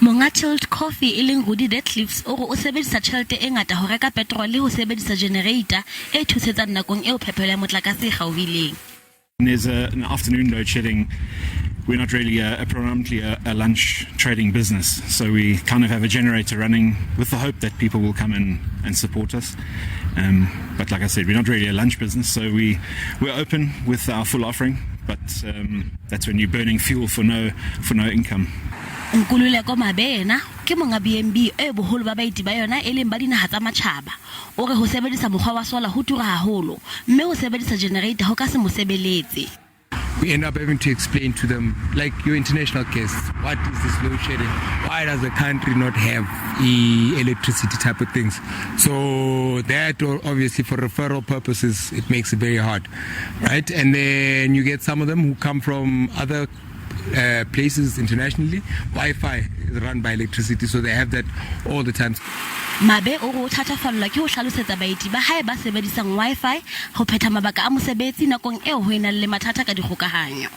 Monga Chilled Coffee e leng Rudi Detlefs o re o sebedisa tjhelete e ngata ho reka petrol le ho sebedisa generator e thusetsang nakong eo phepelo ya motlakase e kgaohileng. There's an afternoon load shedding. We're not really predominantly a lunch trading business, so we kind of have a generator running with the hope that people will come in and support us. But like I said, we're not really a lunch business, so we're open with our full offering, but that's when you're burning fuel for no income. Nkululeko Mabena ke monga B&B e boholo ba baeti ba yona e leng ba dinaha tsa matjhaba o re ho sebedisa mokgwa wa sola ho tura haholo mme ho sebedisa generator ho ka se mo sebeletse. We end up having to explain to them, like your international guests, what is this load shedding? Why does the country not have electricity type of things? So that obviously for referral purposes, it makes it very hard, right? And then you get some of them who come from other places internationally. Wi-Fi is run by electricity, so they have that all the time. Mabe o go thatafalla ke ho hlalosetsa baeti ba hae ba sebedisang Wi-Fi ho phetha mabaka a mosebetsi nakong eo ho ena le mathata ka dikgokahanyo.